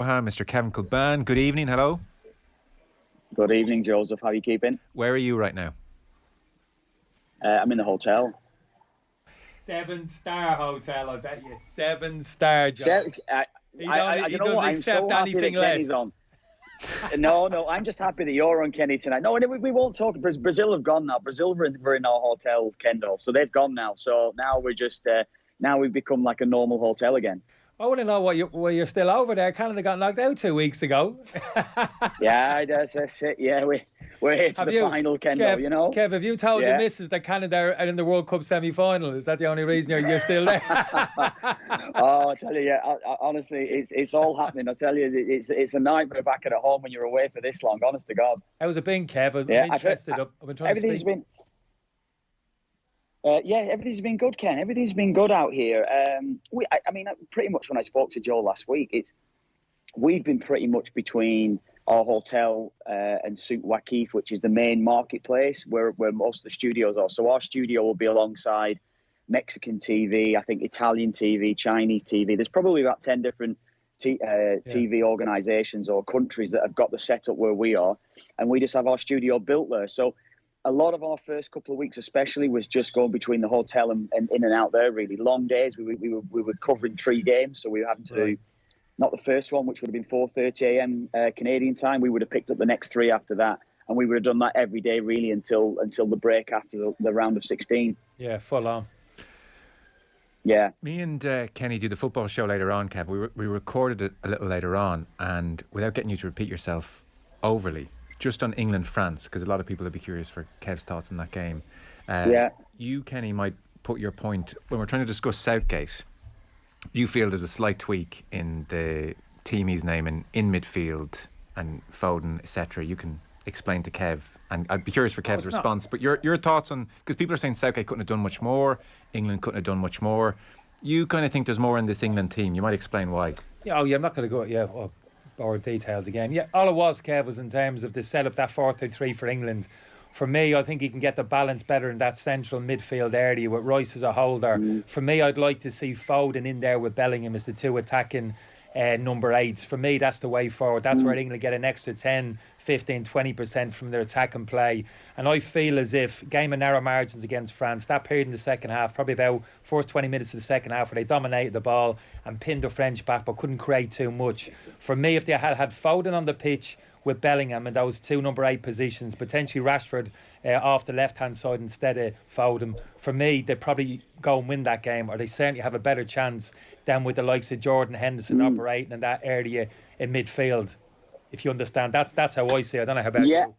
Mr. Kevin Kilbane. Good evening. Hello. Good evening, Joseph. How are you keeping? Where are you right now? I'm in the hotel. 7-star hotel, I bet you. 7-star, John. He doesn't accept anything less. On. No, I'm just happy that you're on, Kenny, tonight. No, we won't talk. Brazil have gone now. Brazil were in our hotel, Kendall, so they've gone now. So now we're just now we've become like a normal hotel again. I want to know why you're still over there. Canada got knocked out 2 weeks ago. Yeah, that's it. Yeah, we're here to the final, Kendall. Kev, you know. Kev, have you told your missus that Canada are in the World Cup semi-final? Is that the only reason you're still there? Oh, I tell you, yeah. Honestly, it's all happening. I tell you, it's a nightmare back at home when you're away for this long. Honest to God. How's it been, Kev? I'm interested. I've been trying to speak. Everything's been good, Ken. Everything's been good out here. I mean, pretty much when I spoke to Joe last week, we've been pretty much between our hotel and Souk Waqif, which is the main marketplace where most of the studios are. So our studio will be alongside Mexican TV, I think Italian TV, Chinese TV. There's probably about 10 different TV organisations or countries that have got the setup where we are, and we just have our studio built there. So a lot of our first couple of weeks especially was just going between the hotel and in and out there, really. Long days. We were covering 3 games, so we were having to do, not the first one, which would have been 4:30 a.m. Canadian time. We would have picked up the next 3 after that, and we would have done that every day, really, until the break after the round of 16. Yeah, full on. Yeah. Me and Kenny do the football show later on, Kev. We recorded it a little later on, and without getting you to repeat yourself overly, just on England-France, because a lot of people would be curious for Kev's thoughts on that game. You, Kenny, might put your point, when we're trying to discuss Southgate, you feel there's a slight tweak in the team he's naming in midfield and Foden, etc. You can explain to Kev, and I'd be curious for Kev's response. But your thoughts on, because people are saying Southgate couldn't have done much more, England couldn't have done much more. You kind of think there's more in this England team. You might explain why. I'm not going to go. Or details again. Yeah, all it was, Kev, was in terms of the setup, that 4-3-3 for England. For me, I think he can get the balance better in that central midfield area with Rice as a holder. For me, I'd like to see Foden in there with Bellingham as the 2 attacking number 8s. For me, that's the way forward. That's where England get an extra 10, 15, 20% from their attack and play. And I feel as if game of narrow margins against France, that period in the second half, probably about first 20 minutes of the second half, where they dominated the ball and pinned the French back but couldn't create too much. For me, if they had Foden on the pitch with Bellingham in those 2 number 8 positions, potentially Rashford off the left-hand side instead of Foden, for me, they'd probably go and win that game, or they certainly have a better chance than with the likes of Jordan Henderson operating in that area in midfield, if you understand. That's how I see it. I don't know how about you.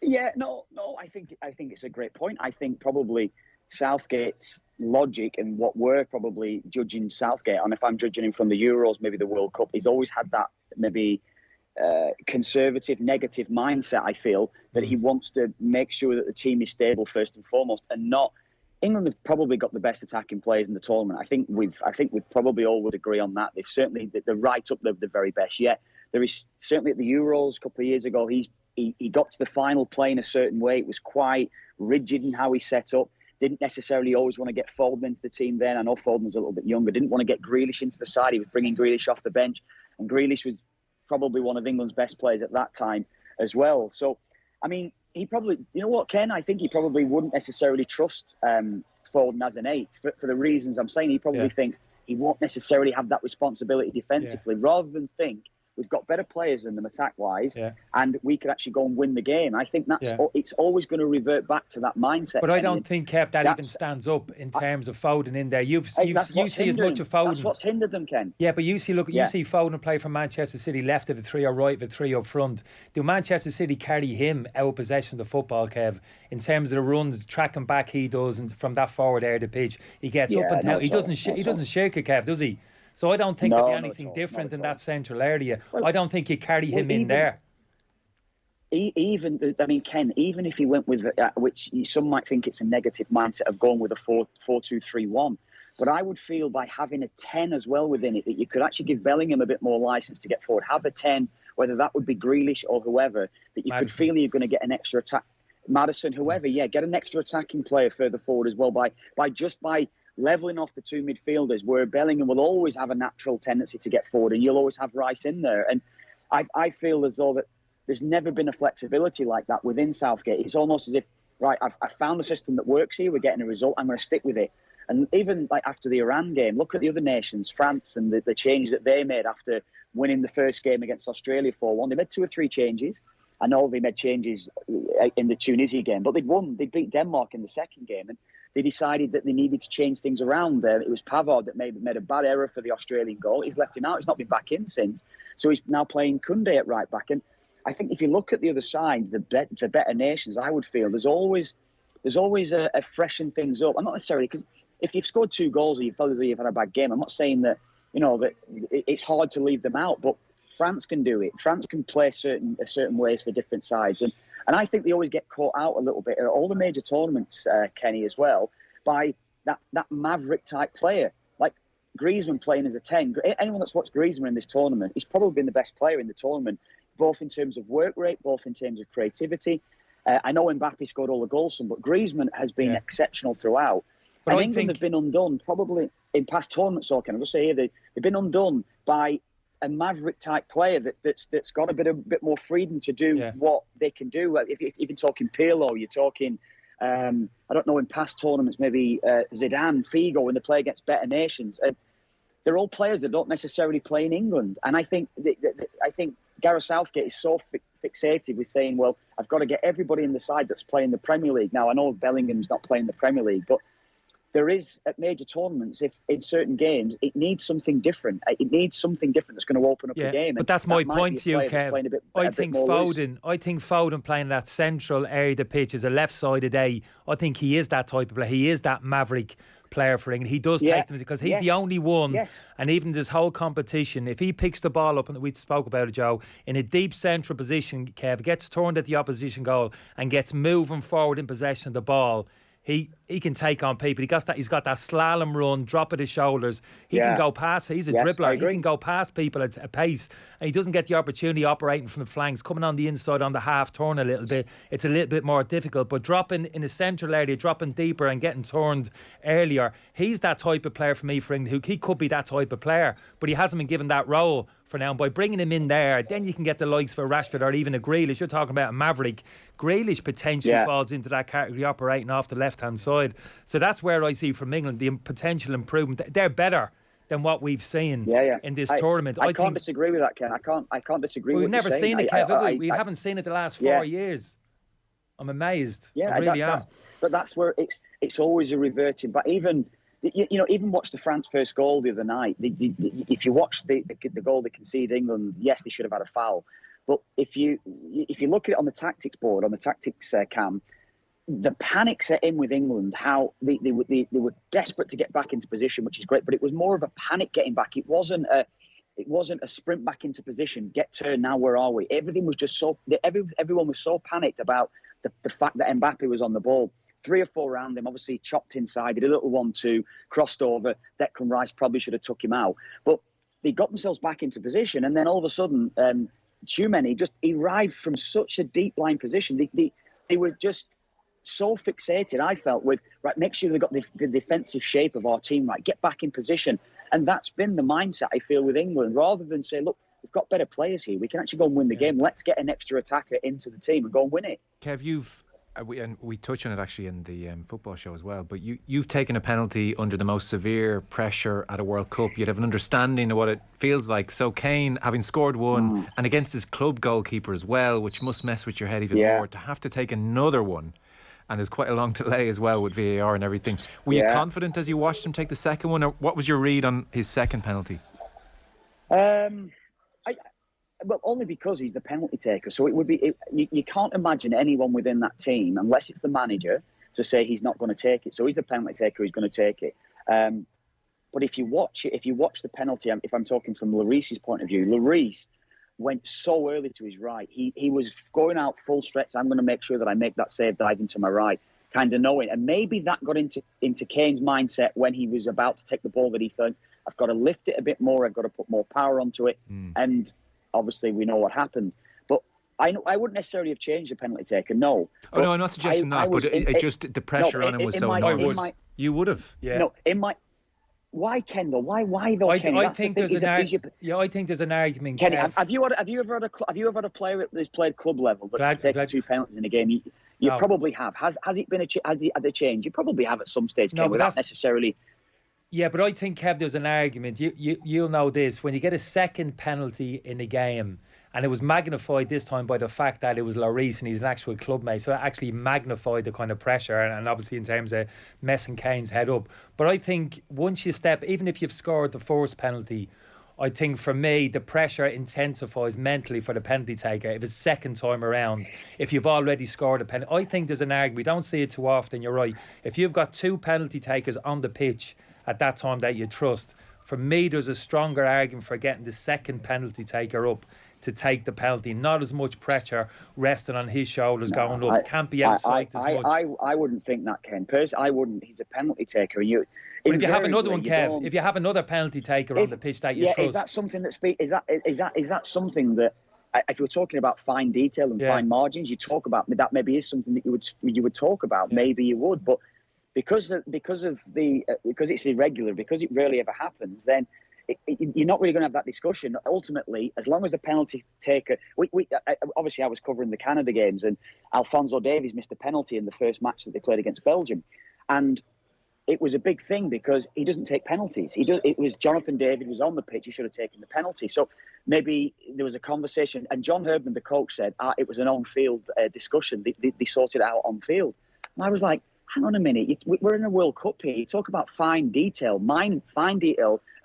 Yeah, no, I think it's a great point. I think probably Southgate's logic and what we're probably judging Southgate on, if I'm judging him from the Euros, maybe the World Cup, he's always had that maybe conservative, negative mindset. I feel that he wants to make sure that the team is stable first and foremost, and not. England have probably got the best attacking players in the tournament. I think we probably all would agree on that. They've certainly they're right up there with the very best. Yeah, there is certainly at the Euros a couple of years ago. He got to the final playing a certain way. It was quite rigid in how he set up. Didn't necessarily always want to get Foden into the team then. I know Foden was a little bit younger. Didn't want to get Grealish into the side. He was bringing Grealish off the bench, and Grealish was probably one of England's best players at that time as well. So, I mean, he probably, you know what, Ken? I think he probably wouldn't necessarily trust Foden as an 8 for the reasons I'm saying. He probably thinks he won't necessarily have that responsibility defensively, rather than think we've got better players than them attack-wise, and we could actually go and win the game. I think that's it's always going to revert back to that mindset. But I don't think, Kev, that even stands up in terms of Foden in there. You see as much of Foden. That's what's hindered them, Ken. Yeah, but you see Foden play for Manchester City left of the 3 or right of the 3 up front. Do Manchester City carry him out of possession of the football, Kev? In terms of the runs, tracking back he does, and from that forward area of the pitch, he gets up and down. He doesn't shake it, Kev, does he? So I don't think there'd be anything different in that central area. Well, I don't think you carry him in there. Even, I mean, Ken, even if he went with, which some might think it's a negative mindset of going with a 4-2-3-1, but I would feel by having a 10 as well within it, that you could actually give Bellingham a bit more license to get forward. Have a 10, whether that would be Grealish or whoever, that you could feel you're going to get an extra attack. Maddison, whoever, get an extra attacking player further forward as well by levelling off the two midfielders, where Bellingham will always have a natural tendency to get forward, and you'll always have Rice in there. And I feel as though that there's never been a flexibility like that within Southgate. It's almost as if, right, I've found a system that works here, we're getting a result, I'm going to stick with it. And even like after the Iran game, look at the other nations, France, and the changes that they made after winning the first game against Australia 4-1. They made 2 or 3 changes. I know they made changes in the Tunisia game, but they'd won. They beat Denmark in the second game, and they decided that they needed to change things around. It was Pavard that made a bad error for the Australian goal. He's left him out. He's not been back in since. So he's now playing Koundé at right back. And I think if you look at the other side, the better nations, I would feel there's always a freshen things up. I'm not necessarily, because if you've scored 2 goals or you feel as though you've had a bad game, I'm not saying that, that it's hard to leave them out, but France can do it. France can play certain ways for different sides. And I think they always get caught out a little bit at all the major tournaments, Kenny, as well, by that maverick type player. Like Griezmann playing as a 10. Anyone that's watched Griezmann in this tournament, he's probably been the best player in the tournament, both in terms of work rate, both in terms of creativity. I know Mbappe scored all the goals, but Griezmann has been exceptional throughout. But and England have been undone probably in past tournaments, so can I just say here, they've been undone by a maverick type player that's got a bit more freedom to do what they can do. If you're talking Pirlo, you're talking I don't know, in past tournaments maybe Zidane, Figo, when they play against better nations. They're all players that don't necessarily play in England, and I think Gareth Southgate is so fixated with saying, well, I've got to get everybody in the side that's playing the Premier League. Now I know Bellingham's not playing the Premier League, but there is at major tournaments, if in certain games, it needs something different. It needs something different that's going to open up the game. But that's my point to you, Kev. I think Foden playing that central area of the pitch as a left-sided A. I think he is that type of player. He is that maverick player for England. He does take them because he's the only one. And even this whole competition, if he picks the ball up, and we spoke about it, Joe, in a deep central position, Kev, gets turned at the opposition goal and gets moving forward in possession of the ball, he can take on people. He's got that slalom run, drop of his shoulders. He can go past. He's a dribbler. He can go past people at a pace, and he doesn't get the opportunity operating from the flanks, coming on the inside on the half turn a little bit. It's a little bit more difficult. But dropping in the central area, dropping deeper and getting turned earlier, he's that type of player for me, for England. He could be that type of player, but he hasn't been given that role for now. And by bringing him in there, then you can get the likes for Rashford or even a Grealish. You're talking about a maverick. Grealish potentially falls into that category, operating off the left-hand side. So that's where I see from England the potential improvement. They're better than what we've seen in this tournament. I can't disagree with that, Ken. I can't disagree with We've never seen it, Kev, have we? We haven't seen it the last 4 years. I'm amazed. I really am. But that's where it's always a reverting. But even watch the France first goal the other night. If you watch the goal they conceded England, yes, they should have had a foul. But if you look at it on the tactics board, on the tactics cam, the panic set in with England, how they were desperate to get back into position, which is great, but it was more of a panic getting back. It wasn't a sprint back into position, get turned, now where are we? Everything was just everyone was so panicked about the fact that Mbappe was on the ball. 3 or 4 around him, obviously chopped inside, did a little 1-2, crossed over. Declan Rice probably should have took him out. But they got themselves back into position, and then all of a sudden, Tchouameni just arrived from such a deep line position. They were just so fixated, I felt, with, right, make sure they've got the defensive shape of our team right, get back in position. And that's been the mindset, I feel, with England, rather than say, look, we've got better players here. We can actually go and win the game. Let's get an extra attacker into the team and go and win it. Kev, we touch on it actually in the football show as well, but you've taken a penalty under the most severe pressure at a World Cup. You'd have an understanding of what it feels like. So Kane, having scored one and against his club goalkeeper as well, which must mess with your head even more, to have to take another one, and there's quite a long delay as well with VAR and everything. Were you confident as you watched him take the second one, or what was your read on his second penalty? Well, only because he's the penalty taker. So it would be you can't imagine anyone within that team, unless it's the manager, to say he's not going to take it. So he's the penalty taker, he's going to take it. But if you watch the penalty, if I'm talking from Lloris's point of view, Lloris went so early to his right. He was going out full stretch. I'm going to make sure that I make that save diving to my right, kind of knowing. And maybe that got into Kane's mindset when he was about to take the ball, that he thought, I've got to lift it a bit more, I've got to put more power onto it. And obviously, we know what happened. But I wouldn't necessarily have changed the penalty taker, no. Oh, no, I'm not suggesting that, but it just, the pressure on him was so enormous. You would have. Yeah. No, why Kendall? Why though, Kenny? I think there's I think there's an argument. Kenny, Kev. have you ever had a player that's played club level that's taken 2 penalties in a game? You probably have. Has it been had they changed? You probably have at some stage, Ken, without necessarily. Yeah, but I think, Kev, there's an argument. You'll know this. When you get a second penalty in a game, and it was magnified this time by the fact that it was Lloris and he's an actual club mate, so it actually magnified the kind of pressure and obviously in terms of messing Kane's head up. But I think once you step, even if you've scored the first penalty, I think for me the pressure intensifies mentally for the penalty taker if it's second time around, if you've already scored a penalty. I think there's an argument. We don't see it too often, you're right. If you've got 2 penalty takers on the pitch at that time that you trust, for me there's a stronger argument for getting the second penalty taker up to take the penalty. Not as much pressure resting on his shoulders going up. Can't be outside as much. I wouldn't think that, Ken. Personally, I wouldn't. He's a penalty taker. But if you have another one, Kev, if you have another penalty taker on the pitch that you trust, is that something that is that something that, if you're talking about fine detail and fine margins, you talk about that maybe is something that you would talk about. Yeah. Maybe you would, but because it's irregular, because it rarely ever happens, then you're not really going to have that discussion. Ultimately, as long as the penalty taker, obviously I was covering the Canada games, and Alphonso Davies missed a penalty in the first match that they played against Belgium, and it was a big thing because he doesn't take penalties. It was Jonathan David was on the pitch. He should have taken the penalty. So maybe there was a conversation, and John Herdman, the coach, said it was an on-field discussion. They sorted it out on field, and I was like, hang on a minute, we're in a World Cup here. You talk about fine detail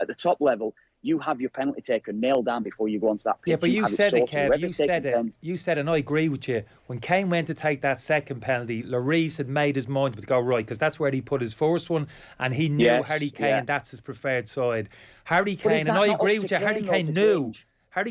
at the top level. You have your penalty taker nailed down before you go onto that pitch. Yeah, but you said it, Kev. You said it, and I agree with you. When Kane went to take that second penalty, Lloris had made his mind to go right, because that's where he put his first one, and he knew Harry Kane, that's his preferred side. Harry Kane, and I agree with you, Harry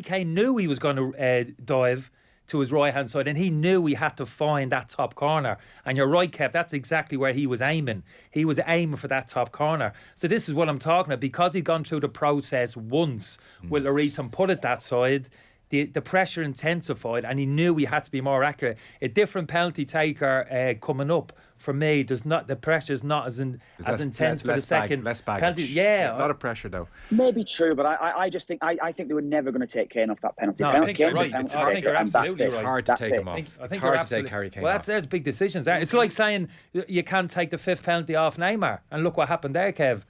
Kane knew he was going to dive to his right-hand side, and he knew he had to find that top corner. And you're right, Kev, that's exactly where he was aiming. He was aiming for that top corner. So this is what I'm talking about. Because he'd gone through the process once with Lloris and put it that side, the pressure intensified, and he knew he had to be more accurate. A different penalty taker coming up, for me, the pressure's not as intense for the second penalty. Yeah, a lot of pressure though. Maybe true, but I just think I think they were never going to take Kane off that penalty. No, I think you're right. I think you're absolutely right. It's hard to take him off. It's hard to take Harry Kane off. There's big decisions. It's like saying you can't take the 5th penalty off Neymar, and look what happened there, Kev.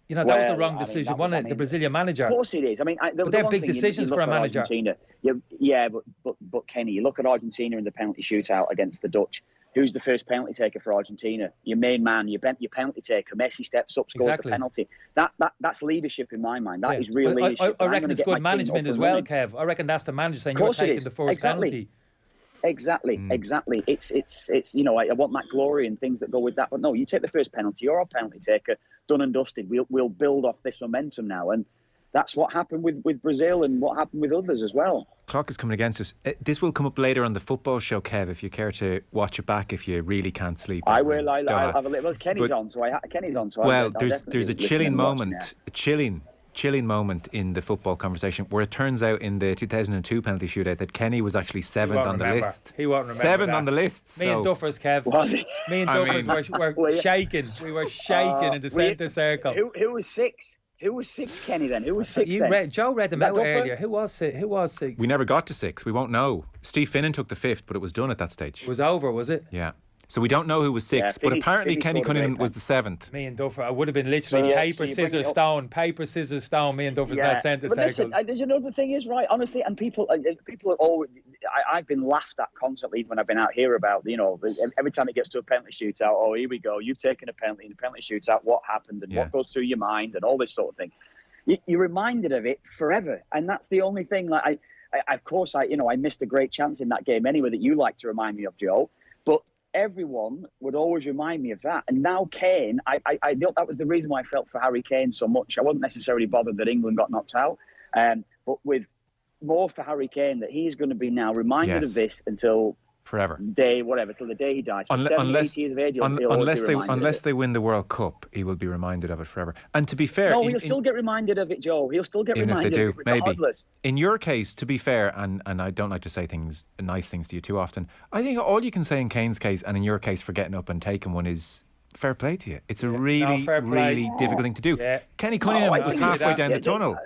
You know, that was the wrong decision, wasn't it? The Brazilian manager. Of course it is. I mean, but they're big decisions for a manager. But Kenny, you look at Argentina in the penalty shootout against the Dutch. Who's the first penalty taker for Argentina? Your main man, your penalty taker. Messi steps up, scores the penalty. That's leadership in my mind. That is real leadership. I reckon it's good management as well, Kev. I reckon that's the manager saying you're taking the first penalty. Exactly. It's I want that glory and things that go with that. But no, you take the first penalty. You're our penalty taker. Done and dusted. We'll build off this momentum now, and that's what happened with Brazil and what happened with others as well. Clock is coming against us. This will come up later on the football show, Kev, if you care to watch it back if you really can't sleep. I will. I'll have a little. Kenny's on, so Kenny's on. So well, there's a chilling moment. Chilling moment in the football conversation where it turns out in the 2002 penalty shootout that Kenny was actually 7th on the list. He won't remember 7th on the list. Me and Duffers, Kev. Me and Duffers were shaking. We were shaking in the centre circle. Who was 6? Who was 6, Kenny, then? Who was 6 Joe read them out earlier. Who was 6? We never got to 6. We won't know. Steve Finnan took the 5th, but it was done at that stage. It was over, was it? Yeah. So we don't know who was 6, but apparently Kenny Cunningham was the 7th. Me and Duffer, I would have been literally paper, scissors, stone. Me and Duffer's in that centre circle. Listen, you know the thing is, right, honestly, and people are always, I've been laughed at constantly when I've been out here about, every time it gets to a penalty shootout, oh, here we go, you've taken a penalty in a penalty shootout, what happened and what goes through your mind and all this sort of thing. You're reminded of it forever, and that's the only thing. Like, of course, I missed a great chance in that game anyway that you like to remind me of, Joe, but everyone would always remind me of that. And now Kane, I that was the reason why I felt for Harry Kane so much. I wasn't necessarily bothered that England got knocked out, but with more for Harry Kane, that he's going to be now reminded of this until forever, till the day he dies. Unless 80 years of age, unless they win the World Cup, he will be reminded of it forever. And to be fair, he'll still get reminded of it, Joe. He'll still get reminded of it regardless. Maybe. In your case, to be fair, and I don't like to say nice things to you too often, I think all you can say in Kane's case and in your case for getting up and taking one is fair play to you. It's a really, fair play. really difficult thing to do. Yeah. Kenny Cunningham I was agree with halfway that. down the tunnel.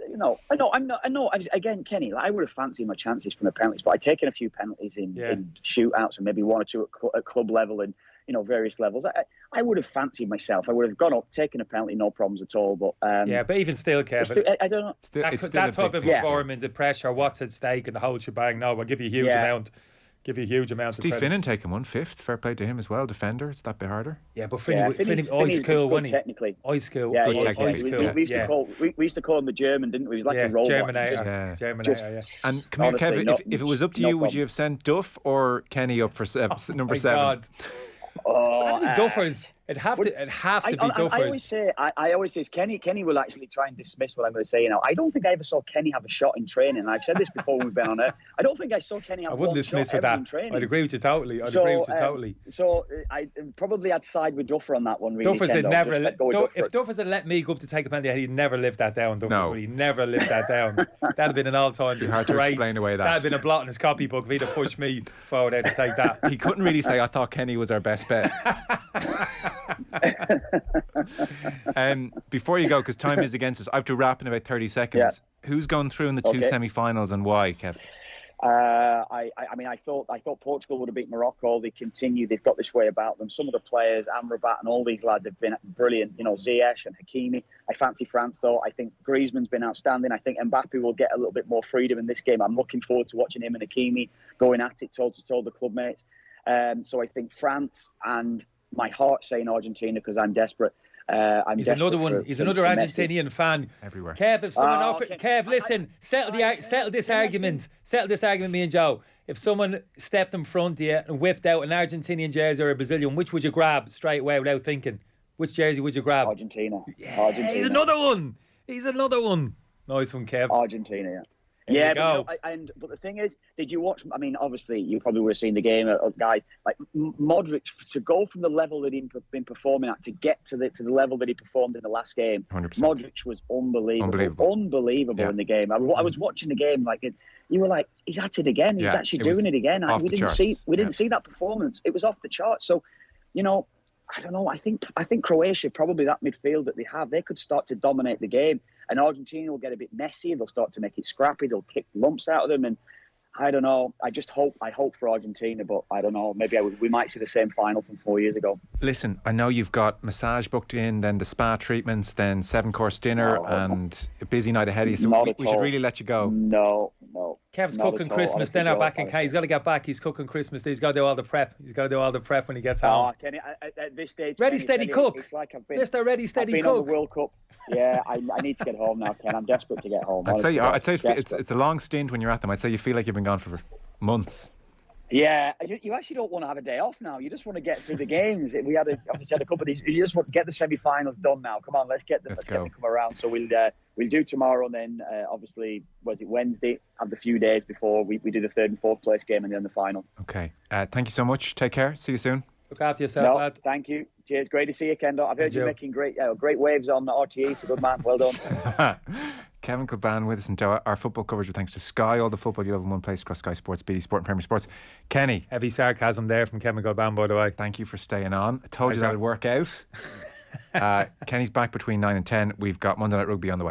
I know. Again, Kenny, I would have fancied my chances from the penalties, but I'd taken a few penalties in shootouts and maybe one or two at club level and various levels. I would have fancied myself. I would have gone up, taken a penalty, no problems at all. But but even still, Kevin, I don't know. That type of environment, the pressure, what's at stake, and the whole shebang. No, I'll give you a huge amount. Give you a huge amount. Steve of credit. Finnan taking 1/5. Fair play to him as well. Defender, it's that bit harder. Yeah, but Finnan, ice cool, wasn't he? Technically, ice cool. Yeah, good technically. We used to call him the German, didn't we? He was like a robot. Germinator. And come here, Kev. If it was up to you, would you have sent Duff or Kenny up for number 7? God. It had to be Duffers. It'd have to be Duffers. I always say Kenny will actually try and dismiss what I'm going to say now. I don't think I ever saw Kenny have a shot in training. I've said this before when we've been on air. I don't think I saw Kenny have one shot ever in training. I'd agree with you totally. So I probably I'd side with Duffer on that one. Really, Duffers had never. If Duffers had let me go up to take a penalty, he'd never lived that down. He'd never lived that down. That'd have been an all-time disgrace. Hard to explain away that. That'd have been a blot in his copybook if he'd have pushed me forward there to take that. He couldn't really say, I thought Kenny was our best bet. Before you go, because time is against us, I have to wrap in about 30 seconds. Who's going through in the two semi-finals and why, Kev? I thought Portugal would have beat Morocco. They continue. They've got this way about them. Some of the players, Amrabat and all these lads have been brilliant. Ziyech and Hakimi. I fancy France though. I think Griezmann's been outstanding. I think Mbappe will get a little bit more freedom in this game. I'm looking forward to watching him and Hakimi going at it toe to toe, the club mates. So I think France, and my heart's saying Argentina because I'm desperate. He's another one. He's another Argentinian fan everywhere. Kev, if someone Kev, listen, settle this argument. Settle this argument, me and Joe. If someone stepped in front of you and whipped out an Argentinian jersey or a Brazilian, which would you grab straight away without thinking? Which jersey would you grab? Argentina. Yeah, Argentina. He's another one. Nice one, Kev. Argentina. Yeah. But the thing is, did you watch? I mean, obviously, you probably would have seen the game, guys. Like Modric, to go from the level that he'd been performing at to get to the level that he performed in the last game. 100%. Modric was unbelievable in the game. I was watching the game you were like, he's at it again. He's actually doing it again. We didn't see that performance. It was off the charts. So, I don't know. I think Croatia, probably that midfield that they have, they could start to dominate the game. And Argentina will get a bit messy. They'll start to make it scrappy. They'll kick lumps out of them. And I don't know. I hope for Argentina, but I don't know. Maybe we might see the same final from 4 years ago. Listen, I know you've got massage booked in, then the spa treatments, then 7-course dinner, and a busy night ahead of you. So we should really let you go. No. Kev's cooking Christmas. Then back in Kane. He's got to get back. He's cooking Christmas. He's got to do all the prep. When he gets home. Kenny, at this stage, ready, steady, cook. It's like Mr. Ready, steady, cook. Cook. On the World Cup. Yeah, I need to get home now, Ken. I'm desperate to get home. I'd say it's a long stint when you're at them. I'd say you feel like you've been gone for months. Yeah, you actually don't want to have a day off now. You just want to get through the games. We obviously had a couple of these. You just want to get the semi-finals done now. Come on, let's get them come around. So we'll do tomorrow, and then obviously was it Wednesday? Have the few days before we do the 3rd and 4th place game, and then the final. Okay. Thank you so much. Take care. See you soon. Look after yourself, lad. Thank you. Cheers. Great to see you, Kendo. I've heard you making great waves on the RTE. So good man. Well done. Kevin Kilbane with us, and our football coverage with thanks to Sky. All the football you love in one place across Sky Sports, BT Sport and Premier Sports. Kenny. Heavy sarcasm there from Kevin Kilbane, by the way. Thank you for staying on. I told you that would work out. Kenny's back between 9 and 10. We've got Monday Night Rugby on the way.